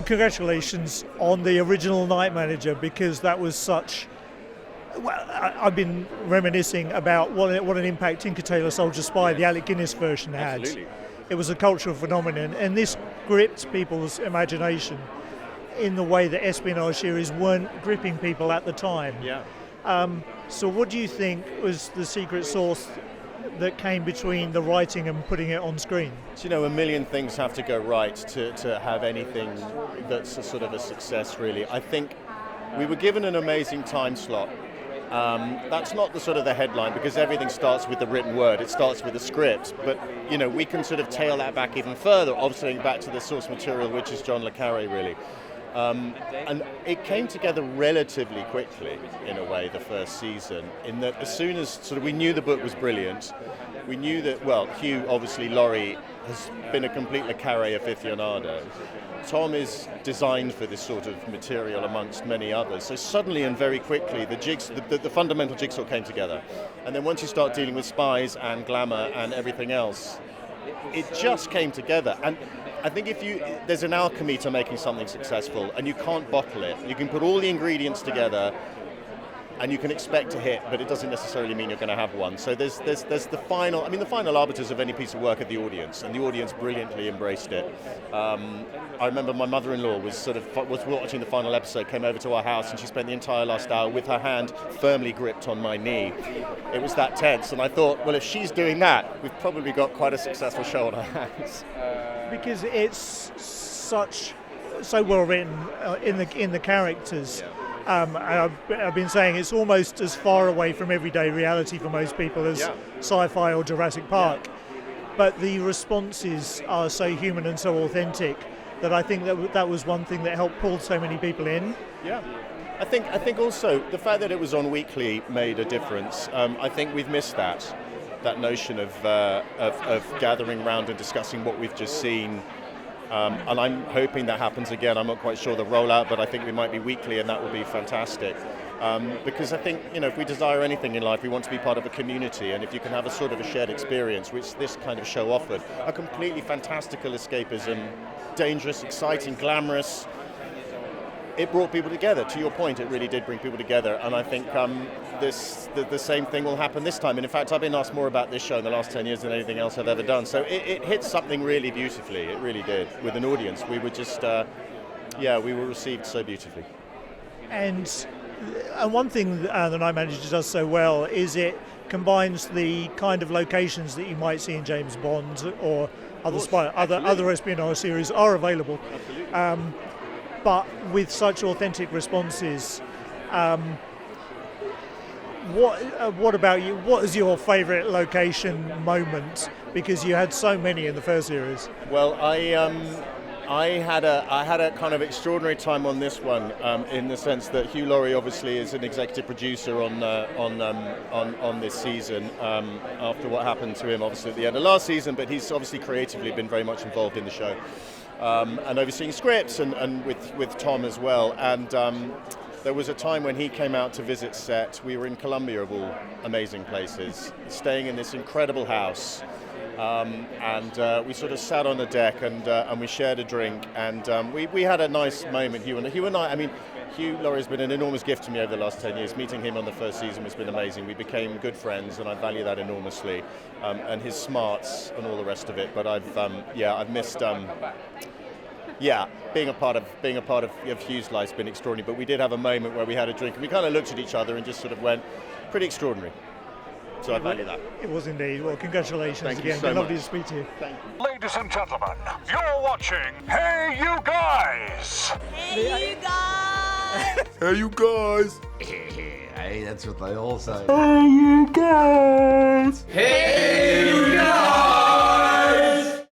congratulations on the original Night Manager, because that was such... Well, I've been reminiscing about what an impact Tinker Tailor Soldier Spy, the Alec Guinness version, had. Absolutely. It was a cultural phenomenon, and this gripped people's imagination in the way that espionage series weren't gripping people at the time. Yeah. So what do you think was the secret sauce that came between the writing and putting it on screen? So, you know, a million things have to go right to have anything that's a sort of a success, really. I think we were given an amazing time slot. That's not the sort of the headline, because everything starts with the written word. It starts with the script, but you know, we can sort of tail that back even further, obviously back to the source material, which is John le Carré, really. And it came together relatively quickly, in a way, the first season, in that as soon as sort of we knew the book was brilliant, we knew that, well, Hugh, obviously, Laurie has been a complete le Carré aficionado. Tom is designed for this sort of material amongst many others. So suddenly and very quickly, the fundamental jigsaw came together. And then once you start dealing with spies and glamour and everything else, it just came together. And I think there's an alchemy to making something successful, and you can't bottle it. You can put all the ingredients together, and you can expect a hit, but it doesn't necessarily mean you're going to have one. So there's the final. I mean, the final arbiters of any piece of work are the audience, and the audience brilliantly embraced it. I remember my mother-in-law was watching the final episode, came over to our house, and she spent the entire last hour with her hand firmly gripped on my knee. It was that tense, and I thought, well, if she's doing that, we've probably got quite a successful show on our hands. Because it's so well written in the characters. Yeah. I've been saying it's almost as far away from everyday reality for most people as sci-fi or Jurassic Park. Yeah. But the responses are so human and so authentic that I think that was one thing that helped pull so many people in. Yeah. I think also the fact that it was on weekly made a difference. I think we've missed that notion of gathering around and discussing what we've just seen. And I'm hoping that happens again. I'm not quite sure the rollout, but I think we might be weekly, and that will be fantastic. Because I think, you know, if we desire anything in life, we want to be part of a community, and if you can have a sort of a shared experience, which this kind of show offered, a completely fantastical escapism, dangerous, exciting, glamorous, it brought people together. To your point, it really did bring people together, and I think the same thing will happen this time. And in fact, I've been asked more about this show in the last 10 years than anything else I've ever done. So it hit something really beautifully. It really did. With an audience, we were just, we were received so beautifully. And one thing the Night Manager does so well is it combines the kind of locations that you might see in James Bond or other espionage series are available. Absolutely. But with such authentic responses, what about you? What is your favourite location moment? Because you had so many in the first series. Well, I had a kind of extraordinary time on this one, in the sense that Hugh Laurie obviously is an executive producer on this season, after what happened to him obviously at the end of last season, but he's obviously creatively been very much involved in the show. And overseeing scripts and with Tom as well. And there was a time when he came out to visit set. We were in Colombia, of all amazing places, staying in this incredible house. And we sort of sat on the deck and we shared a drink. And we had a nice moment, Hugh and I. I mean, Hugh Laurie has been an enormous gift to me over the last 10 years. Meeting him on the first season has been amazing. We became good friends, and I value that enormously. And his smarts and all the rest of it. But I've missed. Being a part of Hugh's life's been extraordinary. But we did have a moment where we had a drink, and we kind of looked at each other and just sort of went, pretty extraordinary. So I value that. It was indeed. Well, congratulations Thank again. You so Lovely much. to speak to you. Thank you. Ladies and gentlemen, you're watching Hey You Guys! Hey, you guys! Hey, you guys! Hey, that's what they all say. Hey, you guys! Hey, you guys!